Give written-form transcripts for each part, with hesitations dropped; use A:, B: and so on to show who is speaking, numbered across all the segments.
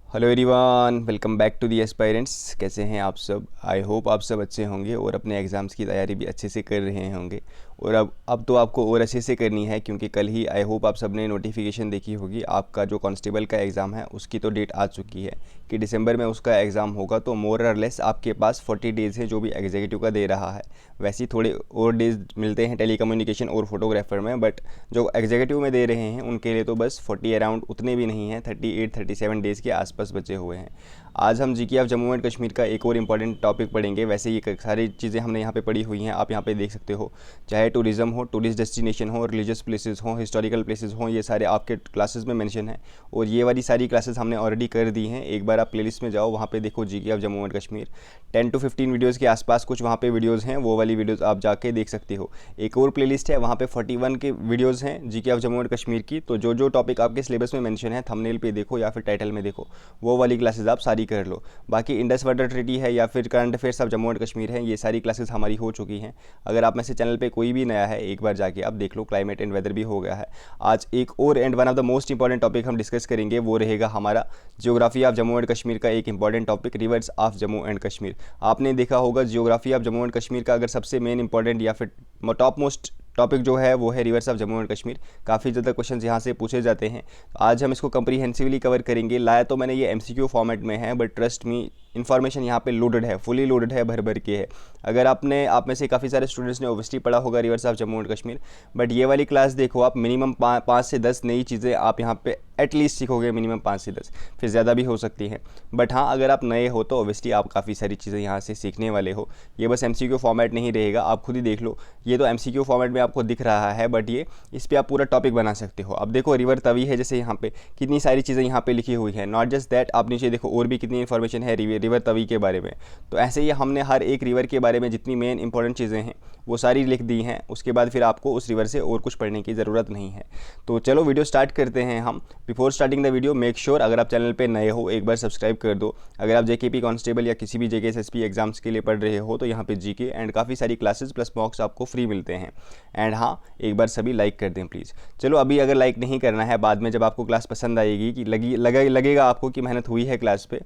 A: Hello everyone, welcome back to the aspirants. कैसे हैं आप सब? आई होप आप सब अच्छे होंगे और अपने एग्ज़ाम्स की तैयारी भी अच्छे से कर रहे होंगे। और अब तो आपको और अच्छे से करनी है, क्योंकि कल ही आई होप आप सब ने नोटिफिकेशन देखी होगी। आपका जो कांस्टेबल का एग्ज़ाम है उसकी तो डेट आ चुकी है कि दिसंबर में उसका एग्ज़ाम होगा। तो मोर और लेस आपके पास 40 डेज़ है जो भी एग्जीक्यूटिव का दे रहा है। वैसे ही थोड़े और डेज़ मिलते हैं टेलीकम्युनिकेशन और फोटोग्राफर में, बट जो एग्जीक्यूटिव में दे रहे हैं उनके लिए तो बस 40 अराउंड उतने भी नहीं हैं, 38-37 डेज़ के आसपास बचे हुए हैं। आज हम GK of Jammu and Kashmir का एक और इम्पॉर्टेंट टॉपिक पढ़ेंगे। वैसे ये सारी चीज़ें हमने यहाँ पे पढ़ी हुई हैं, आप यहाँ पे देख सकते हो। चाहे टूरिज़्म हो, टूरिस्ट डेस्टिनेशन हो, रिलीजियस प्लेसेस हो, हिस्टोरिकल प्लेसेस हो, ये सारे आपके क्लासेस में मेंशन है। और ये वाली सारी क्लासेस हमने ऑलरेडी कर दी हैं। एक बार आप प्लेलिस्ट में जाओ, वहाँ पे देखो GK of Jammu and Kashmir. 10 to 15 videos के आसपास कुछ वहाँ पे वीडियोज़ हैं, वो वाली वीडियोज़ आप जाके देख सकते हो। एक और प्लेलिस्ट है, वहाँ पे 41 के वीडियोज़ हैं GK of Jammu and Kashmir की। तो जो जो टॉपिक आपके सिलेबस में मेंशन है, थंबनेल पे देखो या फिर टाइटल में देखो, वो वाली क्लासेस आप सारी कर लो। बाकी इंडस वाटर ट्रीटी है या फिर current affairs of Jammu and Kashmir है, ये सारी क्लासेस हमारी हो चुकी हैं। अगर आप में से चैनल पे कोई भी नया है, एक बार जाके आप देख लो। क्लाइमेट एंड वेदर भी हो गया है। आज एक और and one of the most important topic हम डिस्कस करेंगे, वो रहेगा हमारा geography of Jammu and Kashmir का एक important topic, reverse of Jammu and Kashmir. आपने देखा होगा geography of Jammu and Kashmir का अगर सबसे मेन इंपॉर्टेंट या फिर टॉप मोस्ट टॉपिक जो है वो है reverse of Jammu and Kashmir. काफ़ी ज़्यादा क्वेश्चंस यहाँ से पूछे जाते हैं। आज हम इसको कंप्रीहेंसिवली कवर करेंगे। लाया तो मैंने ये एमसीक्यू फॉर्मेट में है, बट ट्रस्ट मी इन्फॉर्मेशन यहाँ पे लोडेड है, फुली लोडेड है, भर भर के है। अगर आप में से काफ़ी सारे स्टूडेंट्स ने ओबियसली पढ़ा होगा reverse of Jammu and Kashmir, but ये वाली क्लास देखो आप, मिनिमम 5 से 10 नई चीज़ें आप यहाँ पे एटलीस्ट सीखोगे। मिनिमम 5 से 10, फिर ज़्यादा भी हो सकती हैं। बट हाँ, अगर आप नए हो तो ओबियसली आप काफ़ी सारी चीज़ें यहाँ से सीखने वाले हो। ये बस एमसीक्यू फॉर्मेट नहीं रहेगा, आप खुद ही देख लो। ये तो एमसीक्यू फॉर्मेट में आपको दिख रहा है, बट ये इस पर आप पूरा टॉपिक बना सकते हो। अब देखो रिवर तवी है, जैसे यहाँ पे कितनी सारी चीज़ें यहाँ पे लिखी हुई है। नॉट जस्ट दैट, आप नीचे देखो और भी कितनी इन्फॉर्मेशन है रिवर तवी के बारे में। तो ऐसे ही हमने हर एक रिवर के बारे में जितनी मेन इंपॉर्टेंट चीज़ें हैं वो सारी लिख दी हैं। उसके बाद फिर आपको उस रिवर से और कुछ पढ़ने की ज़रूरत नहीं है। तो चलो वीडियो स्टार्ट करते हैं हम। Before starting the video make sure अगर आप चैनल पे नए हो एक बार सब्सक्राइब कर दो। अगर आप जेकेपी कांस्टेबल या किसी भी जेकेएसएसपी एग्जाम्स के लिए पढ़ रहे हो तो यहाँ पे जीके एंड काफ़ी सारी क्लासेस प्लस मॉक्स आपको फ्री मिलते हैं। एंड हाँ, एक बार सभी लाइक कर दें प्लीज़। चलो अभी अगर लाइक नहीं करना है, बाद में जब आपको क्लास पसंद आएगी कि लगेगा आपको कि मेहनत हुई है क्लास पे,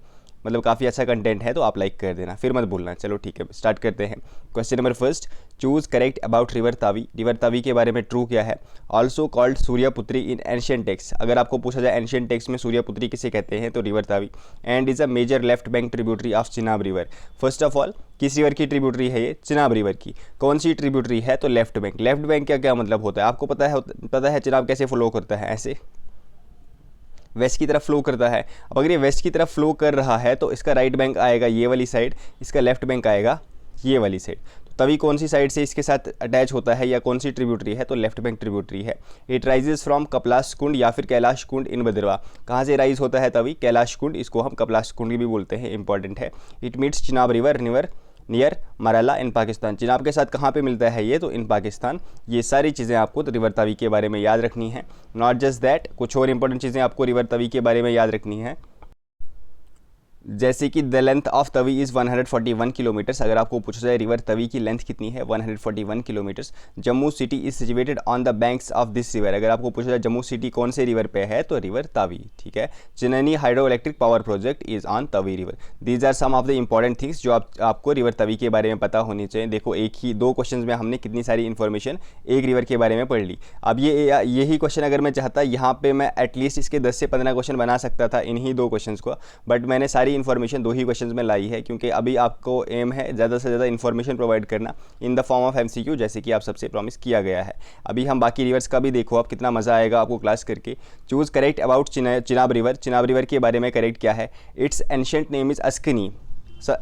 A: मतलब काफ़ी अच्छा कंटेंट है, तो आप लाइक कर देना, फिर मत भूलना। चलो ठीक है, स्टार्ट करते हैं। Question number first, choose correct about river Tawi. River Tawi के बारे में ट्रू क्या है? Also called Suryaputri in ancient text. अगर आपको पूछा जाए एंशियंट टेक्स्ट में सूर्यपुत्री किसे कहते हैं, तो river Tawi. And is a major left bank tributary of Chenab river. First of all, किस रिवर की ट्रिब्यूटरी है ये? चिनाब रिवर की। कौन सी ट्रिब्यूटरी है? तो लेफ्ट बैंक। लेफ्ट बैंक का क्या मतलब होता है आपको पता है चिनाब कैसे फ्लो करता है? ऐसे वेस्ट की तरफ फ्लो करता है। अब अगर ये वेस्ट की तरफ फ्लो कर रहा है तो इसका राइट बैंक आएगा ये वाली साइड, इसका लेफ्ट बैंक आएगा ये वाली साइड। तो तभी कौन सी साइड से इसके साथ अटैच होता है या कौन सी ट्रिब्यूटरी है? तो लेफ्ट बैंक ट्रिब्यूटरी है। इट राइजेस फ्रॉम कपलाश कुंड या फिर कैलाश कुंड इन भद्रवा। कहाँ से राइज होता है तभी? कैलाश कुंड, इसको हम कपलाश कुंड भी बोलते हैं, इंपॉर्टेंट है। It meets Chenab river near Marala in Pakistan. Chenab के साथ कहाँ पे मिलता है ये? तो इन पाकिस्तान। ये सारी चीज़ें आपको तो रिवर तवी के बारे में याद रखनी है। नॉट जस्ट दैट, कुछ और इंपॉर्टेंट चीज़ें आपको रिवर तवी के बारे में याद रखनी है, जैसे कि the length of Tawi is 141 kilometres. अगर आपको पूछा जाए रिवर तवी की लेंथ कितनी है, 141 kilometres. Jammu city is situated on the banks of this river. अगर आपको पूछा जाए जम्मू सिटी कौन से रिवर पे है, तो रिवर तवी, ठीक है। Chenani hydro electric power project is on Tawi river. These are some of the important things जो आपको रिवर तवी के बारे में पता होनी चाहिए। देखो एक ही 2 क्वेश्चन में हमने कितनी सारी इन्फॉर्मेशन एक रिवर के बारे में पढ़ ली। अब यही क्वेश्चन अगर मैं चाहता, यहाँ पे मैं एटलीस्ट इसके 10 से 15 क्वेश्चन बना सकता था इन्हीं 2 क्वेश्चन को, बट मैंने सारी इन्फॉर्मेशन 2 ही क्वेश्चंस में लाई है, क्योंकि अभी आपको एम है ज़्यादा से ज़्यादा इन्फॉर्मेशन प्रोवाइड करना in the form of MCQ, जैसे कि आप सबसे प्रॉमिस किया गया है। अभी हम बाकी रिवर्स का भी देखो, आप कितना मज़ा आएगा आपको क्लास करके। Choose correct about Chenab river. Chenab river के बारे में करेक्ट क्या है? Its ancient name is Askini.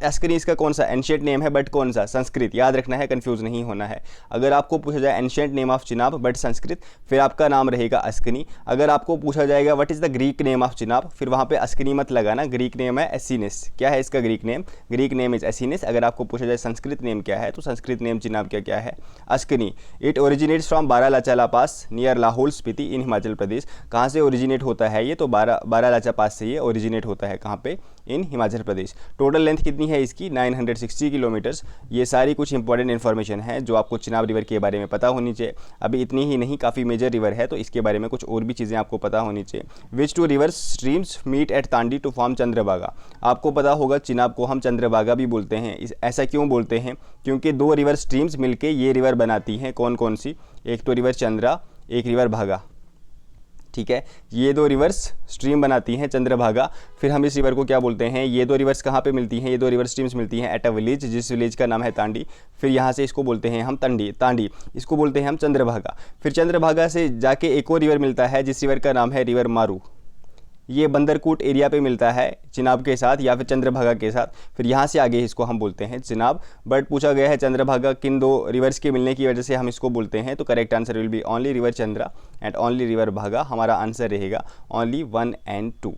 A: Askini इसका कौन सा एंशिएंट नेम है, बट कौन सा? संस्कृत। याद रखना है, कंफ्यूज नहीं होना है। अगर आपको पूछा जाए ancient name of Chenab but Sanskrit, फिर आपका नाम रहेगा अस्कनी। अगर आपको पूछा जाएगा what is the Greek name of Chenab, फिर वहाँ पे अस्कनी मत लगाना, ग्रीक नेम है एसिनिस। क्या है इसका Greek name? Greek name is Acesines. अगर आपको पूछा जाए संस्कृत नेम क्या है, तो संस्कृत नेम चिनाब का क्या है? Askini. It originates from Baralacha pass near Lahaul Spiti in Himachal Pradesh. कहाँ से ओरिजिनेट होता है ये? तो बारालाचा पास से ये ओरिजिनेट होता है। कहाँ पे? इन हिमाचल प्रदेश। टोटल लेंथ कितनी है इसकी 960 किलोमीटर्स। ये सारी कुछ इंपॉर्टेंट इन्फॉर्मेशन है जो आपको चिनाब रिवर के बारे में पता होनी चाहिए। अभी इतनी ही नहीं, काफ़ी मेजर रिवर है तो इसके बारे में कुछ और भी चीज़ें आपको पता होनी चाहिए। Which two river streams meet at Tandi to form Chandrabhaga. आपको पता होगा चिनाब को हम चंद्रभागा भी बोलते हैं। ऐसा क्यों बोलते हैं? क्योंकि दो रिवर स्ट्रीम्स मिलके ये रिवर बनाती हैं। कौन कौन सी? एक तो रिवर चंद्रा, एक रिवर भागा, ठीक है। ये दो रिवर्स स्ट्रीम बनाती हैं चंद्रभागा। फिर हम इस रिवर को क्या बोलते हैं? ये दो रिवर्स कहाँ पे मिलती हैं? ये दो रिवर स्ट्रीम्स मिलती हैं एट अ विलेज, जिस विलेज का नाम है तांडी। फिर यहाँ से इसको बोलते हैं हम तांडी, इसको बोलते हैं हम चंद्रभागा। फिर चंद्रभागा से जाके एक और रिवर मिलता है जिस रिवर का नाम है रिवर मारू। ये बंदरकोट एरिया पे मिलता है चिनाब के साथ या फिर चंद्रभागा के साथ। फिर यहाँ से आगे इसको हम बोलते हैं चिनाब। बट पूछा गया है चंद्रभागा किन दो रिवर्स के मिलने की वजह से हम इसको बोलते हैं, तो correct answer will be only river Chandra and only river Bhaga. हमारा आंसर रहेगा ओनली 1 और 2।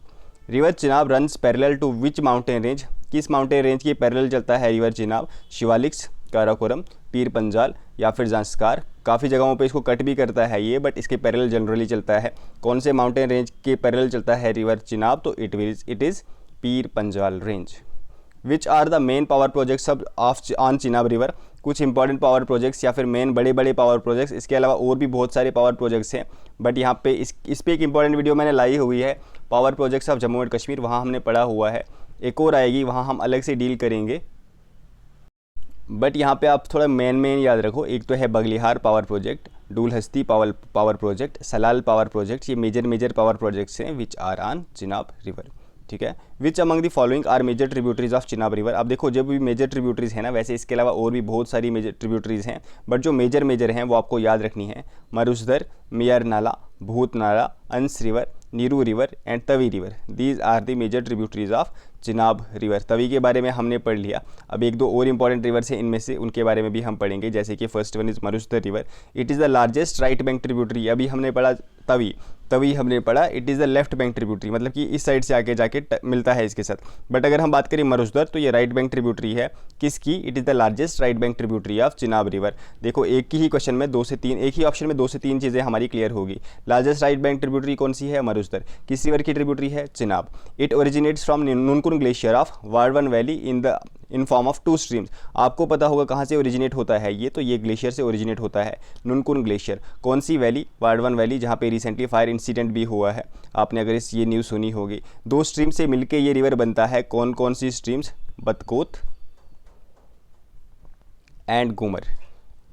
A: River Chenab runs parallel to which mountain range. किस माउंटेन रेंज के पैरेलल चलता है रिवर चिनाब? शिवालिक्स, काराकोरम, पीर पंजाल या फिर जांस्कार। काफ़ी जगहों पे इसको कट भी करता है ये, बट इसके पैरेलल जनरली चलता है। कौन से माउंटेन रेंज के पैरेलल चलता है रिवर चिनाब? तो it is Pir Panjal range. Which are the main power projects of on Chenab river. कुछ इंपॉर्टेंट पावर प्रोजेक्ट्स या फिर मेन बड़े बड़े पावर प्रोजेक्ट्स। इसके अलावा और भी बहुत सारे पावर प्रोजेक्ट्स हैं, बट यहाँ पे इस पे एक इंपॉर्टेंट वीडियो मैंने लाई हुई है, power projects of Jammu and Kashmir, वहाँ हमने पढ़ा हुआ है। एक और आएगी, वहाँ हम अलग से डील करेंगे। बट यहाँ पे आप थोड़ा मेन याद रखो। एक तो है Baglihar power project, Dulhasti power project, Salal power project. ये मेजर पावर प्रोजेक्ट्स हैं which are on Chenab river, ठीक है। Which among the following are major tributaries of Chenab river. अब देखो जब भी मेजर ट्रिब्यूटरीज है ना, वैसे इसके अलावा और भी बहुत सारी मेजर ट्रिब्यूटरीज हैं, बट जो मेजर हैं वो आपको याद रखनी है। मरुसदर, मियर नाला, Bhut Nala, Ans river, Neeru river and Tawi river. These are the major tributaries of Chenab river. Tawi के बारे में हमने पढ़ लिया। अब एक दो और इंपॉर्टेंट रिवर्स हैं, इनमें से उनके बारे में भी हम पढ़ेंगे। जैसे कि first one is Marusudar river. It is the largest right bank tributary. अभी हमने पढ़ा तवी हमने पढ़ा it is the left bank tributary, मतलब कि इस साइड से आके जाके मिलता है इसके साथ। बट अगर हम बात करें मरुसदर, तो ये राइट बैंक ट्रिब्यूटरी है। किसकी? It is the largest right bank tributary of Chenab river. देखो एक ही क्वेश्चन में 2 से 3, एक ही ऑप्शन में 2 से 3 चीज़ें हमारी क्लियर होगी। लार्जेस्ट राइट बैंक ट्रिब्यूटरी कौन सी है? मरुसदर। किस रिवर की ट्रिब्यूटरी है? Chenab. It originates from Nunkun glacier of Wardwan valley in form of 2 streams. आपको पता होगा कहाँ से ओरिजिनेट होता है ये, तो ये ग्लेशियर से ओरिजिनेट होता है, नुनकुन ग्लेशियर। कौन सी वैली? वार्डवन वैली, जहाँ पे रिसेंटली फायर इंसिडेंट भी हुआ है। आपने अगर ये न्यूज़ सुनी होगी। 2 स्ट्रीम से मिलके ये रिवर बनता है। कौन कौन सी स्ट्रीम्स? बतकोत एंड गुमर,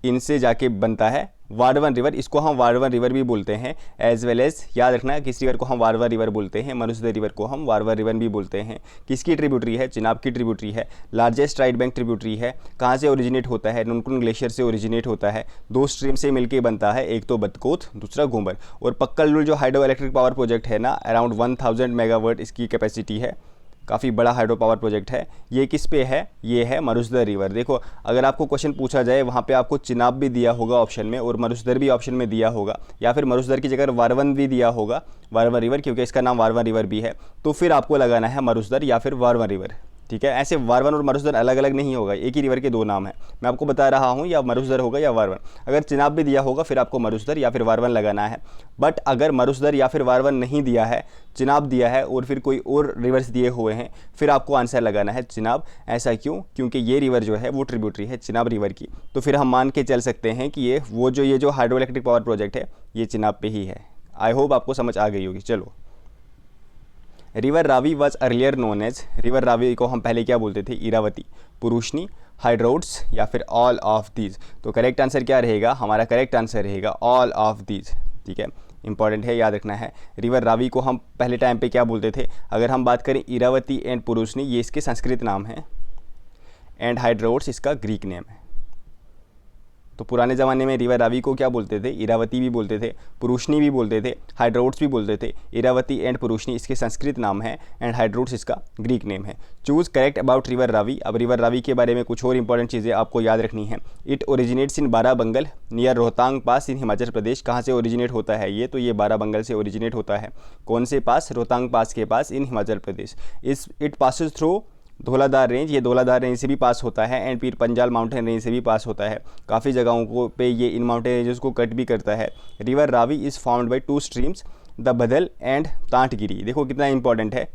A: इनसे जाके बनता है वार्डवन रिवर। इसको हम वार्डवन रिवर भी बोलते हैं। एज वेल एज याद रखना, किस रिवर को हम वार्डवन रिवर बोलते हैं? मरुसदर रिवर को हम वार्डवन रिवर भी बोलते हैं। किसकी ट्रिब्यूटरी है? चिनाब की ट्रिब्यूटरी है। लार्जेस्ट राइट बैंक ट्रिब्यूटरी है। कहाँ से ओरिजिनेट होता है? नुनकुन ग्लेशियर से ओरिजिनेट होता है। 2 स्ट्रीम से मिलके बनता है, एक तो बतकोत, दूसरा गुमर। और पक्कल लुल जो हाइड्रो इलेक्ट्रिक पावर प्रोजेक्ट है ना, अराउंड 1000 मेगावाट इसकी कैपेसिटी है। काफ़ी बड़ा हाइड्रो पावर प्रोजेक्ट है। ये किस पे है? ये है मरुसदर रिवर। देखो अगर आपको क्वेश्चन पूछा जाए, वहाँ पे आपको चिनाब भी दिया होगा ऑप्शन में और मरुसदर भी ऑप्शन में दिया होगा, या फिर मरुसदर की जगह वारवन भी दिया होगा, वारवन रिवर, क्योंकि इसका नाम वारवन रिवर भी है। तो फिर आपको लगाना है मरुसदर या फिर वारवन रिवर, ठीक है। ऐसे वारवन और मरुसदर अलग अलग नहीं होगा, एक ही रिवर के 2 नाम हैं। मैं आपको बता रहा हूँ, या मरुसदर होगा या वारवन। अगर चिनाब भी दिया होगा फिर आपको मरुसदर या फिर वारवन लगाना है। बट अगर मरुसदर या फिर वारवन नहीं दिया है, चिनाब दिया है और फिर कोई और रिवर्स दिए हुए हैं, फिर आपको आंसर लगाना है चिनाब। ऐसा क्यों? क्योंकि ये रिवर जो है वो ट्रिब्यूटरी है चिनाब रिवर की। तो फिर हम मान के चल सकते हैं कि ये जो हाइड्रो इलेक्ट्रिक पावर प्रोजेक्ट है ये चिनाब पे ही है। आई होप आपको समझ आ गई होगी। चलो, river Ravi was earlier known as. River Ravi को हम पहले क्या बोलते थे? इरावती, पुरुषनी, हाइड्रोट्स या फिर ऑल ऑफ दीज। तो करेक्ट आंसर क्या रहेगा? हमारा करेक्ट आंसर रहेगा ऑल ऑफ दीज, ठीक है। इंपॉर्टेंट है, याद रखना है। रिवर रावी को हम पहले टाइम पे क्या बोलते थे? अगर हम बात करें इरावती एंड पुरुषनी, ये इसके संस्कृत नाम है, एंड हाइड्रोट्स इसका ग्रीक नेम है। तो पुराने ज़माने में रिवर रावी को क्या बोलते थे? इरावती भी बोलते थे, पुरुषनी भी बोलते थे, हाइड्रोट्स भी बोलते थे। इरावती एंड पुरुषनी इसके संस्कृत नाम है एंड हाइड्रोट्स इसका ग्रीक नेम है। Choose correct about river Ravi. अब रिवर रावी के बारे में कुछ और इंपॉर्टेंट चीज़ें आपको याद रखनी है। It originates in Barabangal near Rohtang pass in Himachal Pradesh. कहाँ से ओरिजिनेट होता है ये? तो ये बाराबंगल से ओरिजिनेट होता है। कौन से पास? रोहतांग पास के पास in Himachal Pradesh. It passes through Dhauladhar range, ये धौलाधार रेंज से भी पास होता है and Pir Panjal mountain range से भी पास होता है। काफ़ी जगहों को पे ये इन माउंटेन रेंजेस को कट भी करता है। River Ravi is found by 2 streams, the बदल एंड तांटगिरी। देखो कितना इंपॉर्टेंट है।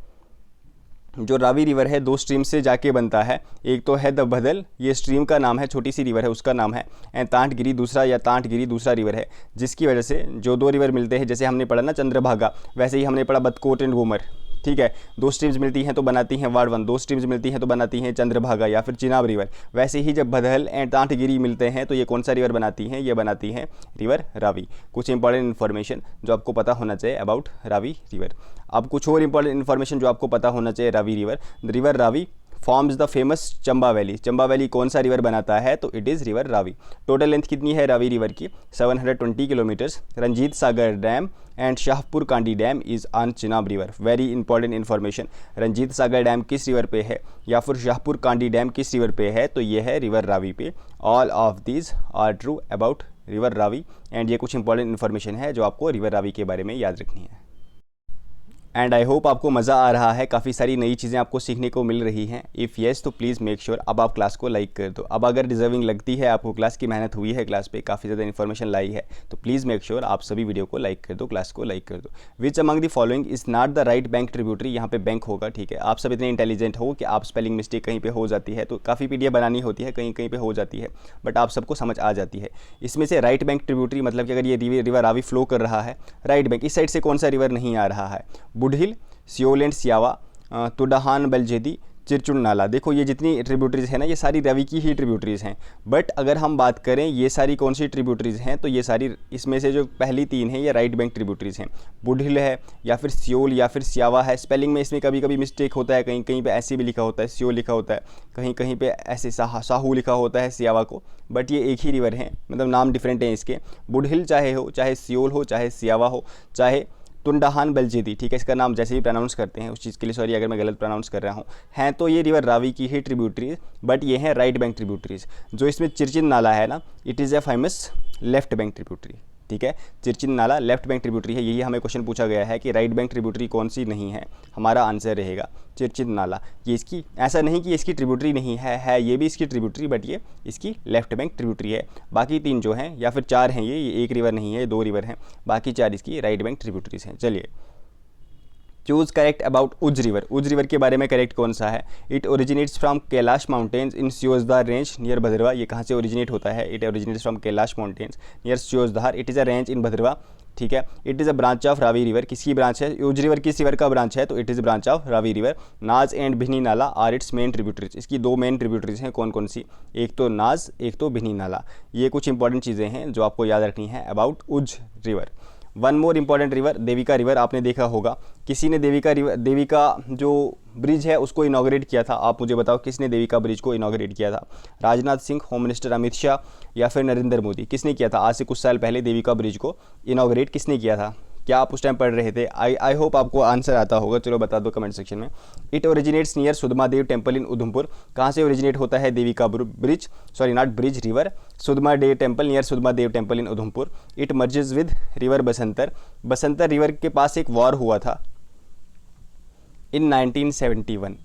A: जो रावी रिवर है दो स्ट्रीम से जाके बनता है। एक तो है द भदल, ये स्ट्रीम का नाम है, छोटी सी रिवर है उसका नाम है, एंड तांटगिरी दूसरा, या तांटगिरी दूसरा रिवर है, जिसकी वजह से जो दो रिवर मिलते हैं, जैसे हमने पढ़ा ना चंद्रभागा, वैसे ही हमने पढ़ा बदकोट एंड गोमर। ठीक है, दो स्ट्रीम्स मिलती हैं तो बनाती हैं वाड़वन, दो स्ट्रीम्स मिलती हैं तो बनाती हैं चंद्रभागा या फिर चिनाब रिवर। वैसे ही जब भदल एंड तांटगिरी मिलते हैं तो ये कौन सा रिवर बनाती हैं, ये बनाती हैं रिवर रावी। कुछ इंपॉर्टेंट इन्फॉर्मेशन जो आपको पता होना चाहिए अबाउट रावी रिवर। अब कुछ और इंपॉर्टेंट इन्फॉर्मेशन जो आपको पता होना चाहिए Ravi river. River Ravi forms the famous Chamba valley. Chamba valley कौन सा रिवर बनाता है, तो it is river Ravi. Total length कितनी है रावी रिवर की, 720 kilometres. Ranjit Sagar dam and Shahpur Kandi dam is on Chenab river. Very important information, Ranjit Sagar dam किस रिवर पे है या फिर शाहपुर कांडी डैम किस रिवर पे है, तो ये है रिवर रावी पे। All of these are true about river Ravi, and ये कुछ इंपॉर्टेंट इन्फॉर्मेशन है जो आपको रिवर रावी के बारे में याद रखनी है। एंड आई होप आपको मज़ा आ रहा है, काफ़ी सारी नई चीज़ें आपको सीखने को मिल रही हैं। इफ़ येस तो प्लीज़ मेक श्योर अब आप क्लास को लाइक कर दो। अब अगर डिजर्विंग लगती है आपको, क्लास की मेहनत हुई है, क्लास पे काफ़ी ज़्यादा इन्फॉर्मेशन लाई है, तो प्लीज़ मेक श्योर आप सभी वीडियो को लाइक कर दो, क्लास को लाइक कर दो। विच among the following is not the right bank tributary. यहाँ पे बैंक होगा, ठीक है। आप सब इतने इंटेलिजेंट हो कि आप स्पेलिंग मिस्टेक कहीं पे हो जाती है तो काफ़ी पीडीएफ बनानी होती है, कहीं कहीं पे हो जाती है, बट आप सबको समझ आ जाती है। इसमें से राइट बैंक ट्रिब्यूटरी मतलब कि अगर ये रिवर रावी फ्लो कर रहा है, राइट बैंक इस साइड से कौन सा रिवर नहीं आ रहा है, बुढ़हिल, सियोल एंड सियावा, तुडाहान बलजेदी, चिरचुन नाला। देखो ये जितनी ट्रिब्यूटरीज़ है ना, ये सारी रवि की ही ट्रिब्यूटरीज़ हैं। बट अगर हम बात करें ये सारी कौन सी ट्रिब्यूटरीज़ हैं, तो ये सारी इसमें से जो पहली तीन हैं ये राइट बैंक ट्रिब्यूटरीज़ हैं। बुढ़िल है या फिर सियोल या फिर सियावा है। स्पेलिंग में इसमें कभी कभी मिस्टेक होता है, कहीं कहीं पे ऐसे भी लिखा होता है, सियोल लिखा होता है, कहीं कहीं पे ऐसे साहू लिखा होता है सियावा को, बट ये एक ही रिवर है, मतलब नाम डिफरेंट हैं इसके। बुढ़िल चाहे हो, चाहे सियोल हो, चाहे सियावा हो, चाहे तुंडाहान बलजेदी, ठीक है, इसका नाम जैसे ही प्रोनाउंस करते हैं उस चीज़ के लिए सॉरी अगर मैं गलत प्रोनाउंस कर रहा हूँ, हैं तो ये रिवर रावी की ही ट्रिब्यूटरीज, बट ये हैं राइट बैंक ट्रिब्यूटरीज। जो इसमें चिरचिन नाला है ना, it is a famous left bank tributary, ठीक है। चिरचिन नाला लेफ्ट बैंक ट्रिब्यूटरी है। यही हमें क्वेश्चन पूछा गया है कि राइट बैंक ट्रिब्यूटरी कौन सी नहीं है, हमारा आंसर रहेगा चिरचिन नाला। ये इसकी ऐसा नहीं कि इसकी ट्रिब्यूटरी नहीं है ये भी इसकी ट्रिब्यूटरी, बट ये इसकी लेफ्ट बैंक ट्रिब्यूटरी है। बाकी तीन जो हैं या फिर चार हैं, ये एक रिवर नहीं है, दो रिवर हैं, बाकी चार इसकी राइट बैंक ट्रिब्यूटरीज हैं। चलिए, choose correct about Ujh river. Ujh river के बारे में करेक्ट कौन सा है, it originates from Kailash mountains in Seojdhar range near Bhadarwah. ये कहाँ से ओरिजिनेट होता है, it originates from Kailash mountains near Seojdhar, it is a range in Bhadarwah, ठीक है। It is a branch of Ravi river, किसकी ब्रांच है, उज रिवर किस रिवर का ब्रांच है, तो it is branch of Ravi river. नाज एंड भिनी नाला आर इट्स मेन ट्रिब्यूटरीज। इसकी दो मेन ट्रिब्यूटरीज हैं, कौन कौन सी, एक तो नाज, एक तो भिनी नाला। ये कुछ इंपॉर्टेंट चीज़ें हैं जो आपको याद रखनी है about Ujh river. One more important river, Devika river, आपने देखा होगा। किसी ने देविका जो ब्रिज है उसको इनॉग्रेट किया था, आप मुझे बताओ किसने देविका ब्रिज को इनॉग्रेट किया था, राजनाथ सिंह, होम मिनिस्टर अमित शाह, या फिर नरेंद्र मोदी, किसने किया था। आज से कुछ साल पहले देविका ब्रिज को इनॉग्रेट किसने किया था, क्या आप उस टाइम पढ़ रहे थे। आई होप आपको आंसर आता होगा, चलो बता दो कमेंट सेक्शन में। It originates near Sudhmahadev temple in Udhampur. कहाँ से ओरिजिनेट होता है Devika bridge, sorry not bridge, river. Sudhmahadev temple near Sudhmahadev temple in Udhampur. It merges with river Basantar. Basantar river के पास एक वॉर हुआ था इन 1971।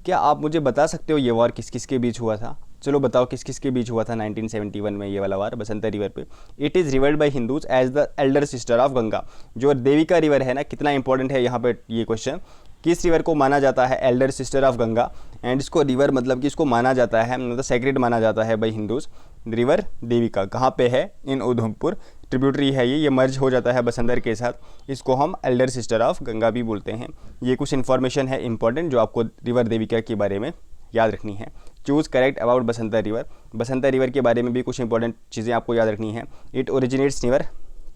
A: क्या आप मुझे बता सकते हो ये वॉर किस किस के बीच हुआ था, चलो बताओ किस किस के बीच हुआ था 1971 में ये वाला वार बसंतर रिवर पे। It is revered by Hindus as the elder sister of Ganga. जो देविका रिवर है ना, कितना इंपॉर्टेंट है यहाँ पे ये क्वेश्चन, किस रिवर को माना जाता है Elder sister of Ganga, and इसको रिवर मतलब कि इसको माना जाता है, मतलब सेक्रेड माना जाता है बाय हिंदूज। रिवर देविका कहाँ पे है, इन उधमपुर, ट्रिब्यूटरी है ये मर्ज हो जाता है बसंतर के साथ, इसको हम एल्डर सिस्टर ऑफ गंगा भी बोलते हैं। ये कुछ इन्फॉर्मेशन है इंपॉर्टेंट जो आपको रिवर देविका के बारे में याद रखनी है। Choose correct about Basantar river. Basantar river के बारे में भी कुछ इंपॉर्टेंट चीज़ें आपको याद रखनी है। It originates near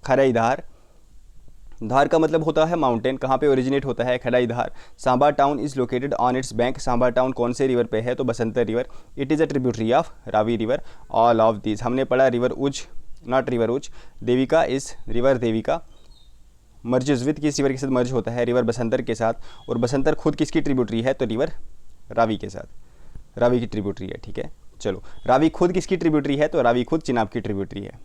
A: Kharaidhar. धार का मतलब होता है माउंटेन, कहाँ पे ओरिजिनेट होता है, Kharaidhar. Samba town is located on its bank. Samba town कौन से रिवर पे है, तो Basantar river. It is a tributary of Ravi river. All of these हमने पढ़ा, river Ujh not river Ujh. Devika is river Devika merges with, किस रिवर के साथ मर्ज होता है, रिवर बसंतर के साथ। और बसंतर खुद किसकी ट्रिब्यूटरी है, तो रिवर रावी के साथ, रावी की ट्रिब्यूटरी है, ठीक है। चलो, रावी खुद किसकी ट्रिब्यूटरी है, तो रावी खुद चिनाब की ट्रिब्यूटरी है।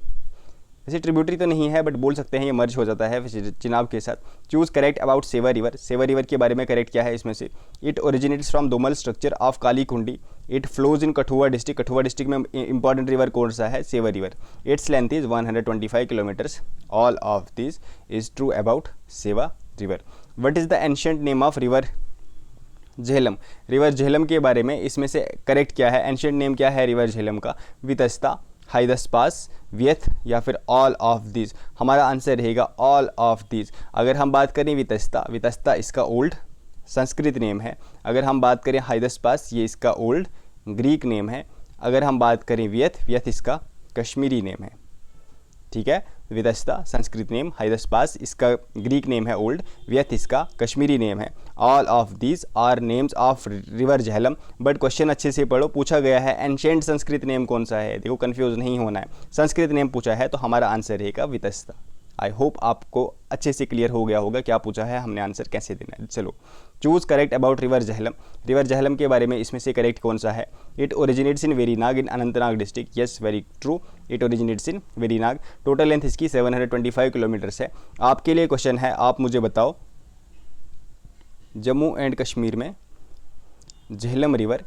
A: वैसे ट्रिब्यूटरी तो नहीं है बट बोल सकते हैं ये मर्ज हो जाता है चिनाब के साथ। Choose correct about Sewa river. Sewa river के बारे में करेक्ट क्या है इसमें से, it originates from Domal structure of Kali Kundi. It flows in Kathua district. Kathua district में इंपॉर्टेंट रिवर कौन सा है, Sewa river. Its length is 125 kilometres. All of this is true about Sewa river. What is the ancient name of river Jhelum. River Jhelum के बारे में इसमें से correct क्या है, एंशिएंट नेम क्या है रिवर झेलम का? वितस्ता, हाइदस्पास, व्यथ या फिर ऑल ऑफ दीज? हमारा आंसर रहेगा ऑल ऑफ दीज। अगर हम बात करें वितस्ता, वितस्ता इसका ओल्ड संस्कृत नेम है। अगर हम बात करें हाइदस्पास, ये इसका ओल्ड ग्रीक नेम है। अगर हम बात करें व्यथ, व्यथ इसका कश्मीरी नेम है। ठीक है, वितस्ता संस्कृत नेम, हाइदस्पास इसका ग्रीक नेम है ओल्ड, व्यथ इसका कश्मीरी नेम है। All of these are names of river Jhelum. But question अच्छे से पढ़ो, पूछा गया है एंशिएंट संस्कृत नेम कौन सा है। देखो कंफ्यूज नहीं होना है, संस्कृत नेम पूछा है तो हमारा आंसर रहेगा वितस्ता। आई होप आपको अच्छे से क्लियर हो गया होगा क्या पूछा है, हमने आंसर कैसे देना है। चलो, choose correct about river Jhelum. River Jhelum के बारे में इसमें से करेक्ट कौन सा है? It originates in Verinag in Anantnag district. Yes, very true, it originates in Verinag. Total length इसकी 725 किलोमीटर्स है। आपके लिए क्वेश्चन है, आप मुझे बताओ जम्मू एंड कश्मीर में झेलम रिवर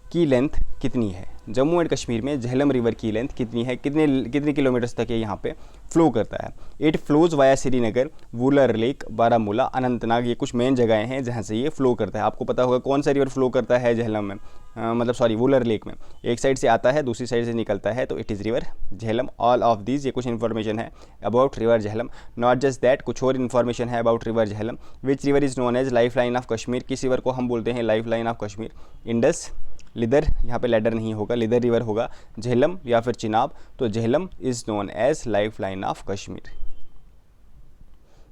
A: की लेंथ कितनी है? जम्मू एंड कश्मीर में झेलम रिवर की लेंथ कितनी है, कितने किलोमीटर्स तक ये यहाँ पे फ्लो करता है? It flows via Srinagar, Wular lake, Baramulla, Anantnag. ये कुछ मेन जगहें हैं जहाँ से ये फ्लो करता है। आपको पता होगा कौन सा रिवर फ्लो करता है झेलम में, वुलर लेक में। एक साइड से आता है, दूसरी साइड से निकलता है, तो it is river Jhelum. All of these, ये कुछ इन्फॉर्मेशन है about river Jhelum. Not just that, कुछ और इन्फॉर्मेशन है about river Jhelum. Which river is known as life line of Kashmir? किस रिवर को हम बोलते हैं life line of Kashmir? Indus, Lidder, यहाँ पे लैडर नहीं होगा, लिदर रिवर होगा, झेलम या फिर चिनाब। तो Jhelum is known as life line of Kashmir.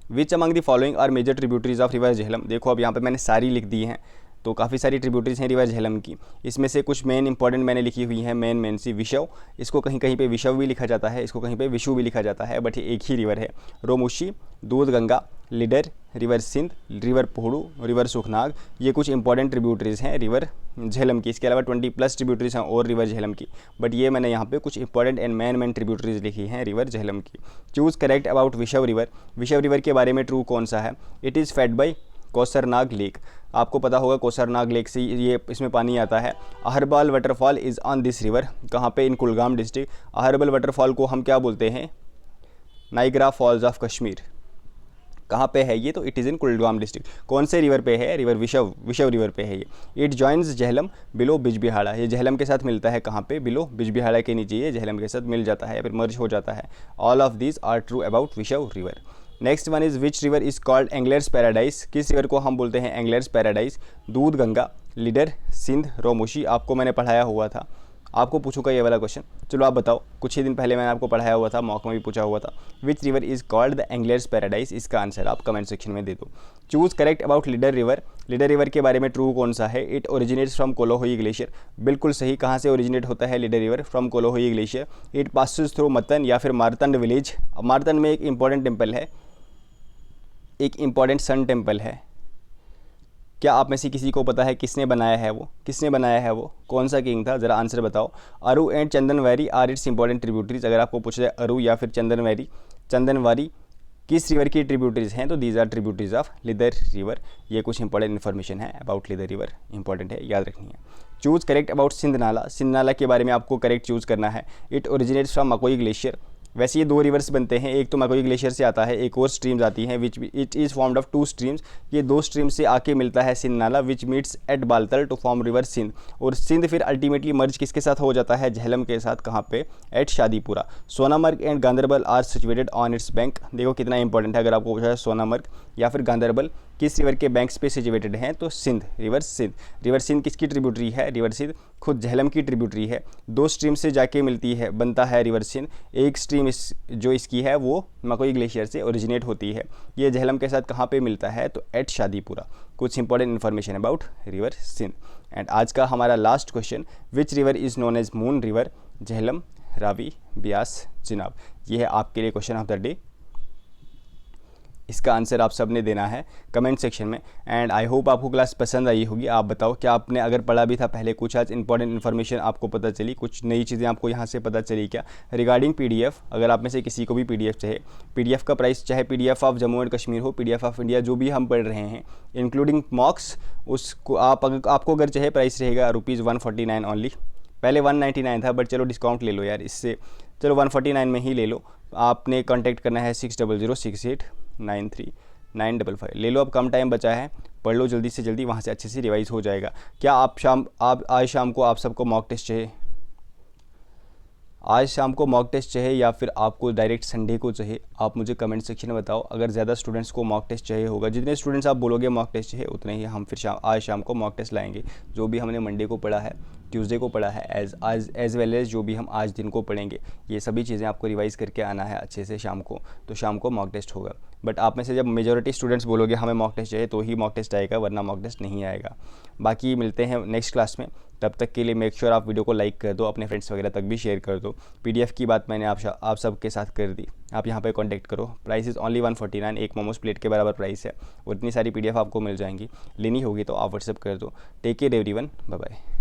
A: Which among the following are major tributaries of river Jhelum? देखो अब यहाँ पे मैंने सारी लिख दी हैं, तो काफ़ी सारी ट्रिब्यूटरीज हैं रिवर झेलम की। इसमें से कुछ मेन इंपॉर्टेंट मैंने लिखी हुई हैं, मेन सी। विशव, इसको कहीं कहीं पे विशव भी लिखा जाता है, इसको कहीं पे विशु भी लिखा जाता है, बट ये एक ही रिवर है। Romushi, Doodh Ganga, Lidder, river Sindh, river Pohru, river Sukhnag, ये कुछ इंपॉर्टेंट ट्रिब्यूटरीज हैं रिवर झेलम की। इसके अलावा 20+ ट्रिब्यूटरीज हैं और रिवर झेलम की, बट ये मैंने यहाँ पे कुछ इंपॉर्टेंट एंड मेन ट्रिब्यूटरीज लिखी हैं रिवर झेलम की। Choose correct about Vishav river. Vishav river के बारे में ट्रू कौन सा है? It is fed by Kausarnag lake. आपको पता होगा कोसरनाग लेक से ये इसमें पानी आता है। Ahrabal waterfall is on this river, कहाँ पे? In Kulgam district. Ahrabal waterfall को हम क्या बोलते हैं? Niagara falls of Kashmir. कहाँ पे है ये? तो it is in Kulgam district. कौन से रिवर पे है? रिवर विशव रिवर पे है ये। It joins Jhelum below Bijbehara. ये झेलम के साथ मिलता है कहाँ पे? बिलो बिजबिहाड़ा के नीचे ये झेलम के साथ मिल जाता है या फिर मर्ज हो जाता है। All of these are true about Vishav river. Next one is which river is called anglers paradise? किस रिवर को हम बोलते हैं एंगलर्स पैराडाइज? दूध गंगा, लिडर, सिंध, रोमोशी। आपको मैंने पढ़ाया हुआ था, आपको पूछूंगा ये वाला क्वेश्चन। चलो आप बताओ, कुछ ही दिन पहले मैंने आपको पढ़ाया हुआ था, मॉक में भी पूछा हुआ था। Which river is called the anglers paradise? इसका आंसर आप कमेंट सेक्शन में दे दो। Choose correct about Lidder river. Lidder river के बारे में ट्रू कौन सा है? It originates from Kolahoi glacier. बिल्कुल सही। कहाँ से ओरिजिनेट होता है Lidder river? From Kolahoi glacier. It passes through Mattan या फिर मारतंड विलेज। मारतंड में एक इंपॉर्टेंट टेम्पल है, एक इंपॉर्टेंट सन टेम्पल है। क्या आप में से किसी को पता है किसने बनाया है वो? किसने बनाया है वो? कौन सा किंग था? ज़रा आंसर बताओ। Aru and Chandanwari are its important tributaries. अगर आपको पूछा जाए अरु या फिर चंदनवारी किस रिवर की ट्रिब्यूटरीज हैं, तो these are tributaries of Lidder river. ये कुछ इंपॉर्टेंट इन्फॉर्मेशन है अबाउट लिदर रिवर, इंपॉर्टेंट है, याद रखनी है। चूज़ करेक्ट अबाउट सिंध नाला। सिंध नाला के बारे में आपको करेक्ट चूज़ करना है। It originates from Machoi glacier. वैसे ये 2 रिवर्स बनते हैं, एक तो मकोई ग्लेशियर से आता है, एक और स्ट्रीम्स आती हैं which it is formed of 2 streams. ये 2 स्ट्रीम्स से आके मिलता है Sindh Nala which meets at Baltal to form river Sindh. और सिंध फिर अल्टीमेटली मर्ज किसके साथ हो जाता है? झेलम के साथ। कहाँ पे? At Shadipura. Sonamarg and Ganderbal are situated on its bank. देखो कितना इंपॉर्टेंट है, अगर आपको पूछा है सोनामर्ग या फिर गांदरबल किस रिवर के बैंक्स पे सिचुएटेड हैं, तो सिंध, रिवर सिंध। रिवर सिंध किसकी ट्रिब्यूटरी है? रिवर सिंध खुद झेलम की ट्रिब्यूटरी है। 2 स्ट्रीम से जाके मिलती है, बनता है रिवर सिंध। एक स्ट्रीम जो इसकी है वो मकोई ग्लेशियर से ओरिजिनेट होती है। ये झेलम के साथ कहाँ पे मिलता है? तो एट शादीपुरा। कुछ important information about river Sindh. And आज का हमारा last question, which river is known as moon river? Jhelum, Ravi, Beas, Chenab. ये है आपके लिए क्वेश्चन ऑफ द डे। इसका आंसर आप सब ने देना है कमेंट सेक्शन में। एंड आई होप आपको क्लास पसंद आई होगी। आप बताओ क्या आपने अगर पढ़ा भी था पहले, कुछ आज इंपॉर्टेंट इन्फॉर्मेशन आपको पता चली, कुछ नई चीज़ें आपको यहाँ से पता चली क्या? रिगार्डिंग PDF, अगर आप में से किसी को भी PDF चाहिए, PDF का प्राइस चाहे PDF of Jammu and Kashmir हो, PDF ऑफ इंडिया, जो भी हम पढ़ रहे हैं इंक्लूडिंग मॉक्स, उसको आपको अगर चाहे प्राइस रहेगा ₹149 ओनली। पहले 199 था, बट चलो डिस्काउंट ले लो यार इससे, चलो 149 में ही ले लो। आपने कॉन्टैक्ट करना है 6006893955। ले लो, अब कम टाइम बचा है, पढ़ लो जल्दी से जल्दी, वहाँ से अच्छे से रिवाइज हो जाएगा। क्या आप आज शाम को आप सबको मॉक टेस्ट चाहिए? आज शाम को मॉक टेस्ट चाहिए या फिर आपको डायरेक्ट संडे को चाहिए? आप मुझे कमेंट सेक्शन में बताओ। अगर ज़्यादा स्टूडेंट्स को मॉक टेस्ट चाहिए होगा, जितने स्टूडेंट्स आप बोलोगे मॉक टेस्ट चाहिए, उतने ही हम फिर आज शाम को मॉक टेस्ट लाएंगे। जो भी हमने मंडे को पढ़ा है, ट्यूसडे को पढ़ा है, एज वेल एज जो भी हम आज दिन को पढ़ेंगे, ये सभी चीज़ें आपको रिवाइज़ करके आना है अच्छे से शाम को, तो शाम को मॉक टेस्ट होगा। बट आप में से जब मेजॉरिटी स्टूडेंट्स बोलोगे हमें मॉक टेस्ट चाहिए, तो ही मॉक टेस्ट आएगा, वरना मॉक टेस्ट नहीं आएगा। बाकी मिलते हैं नेक्स्ट क्लास में। तब तक के लिए मेक श्योर आप वीडियो को लाइक कर दो, अपने फ्रेंड्स वगैरह तक भी शेयर कर दो। पीडीएफ की बात मैंने आप सबके साथ कर दी, आप यहाँ पे कांटेक्ट करो। प्राइस इज़ ओनली 149, एक मोमोज प्लेट के बराबर प्राइस है, और इतनी सारी पीडीएफ आपको मिल जाएंगी। लेनी होगी तो आप व्हाट्सएप कर दो। Take care everyone, bye bye.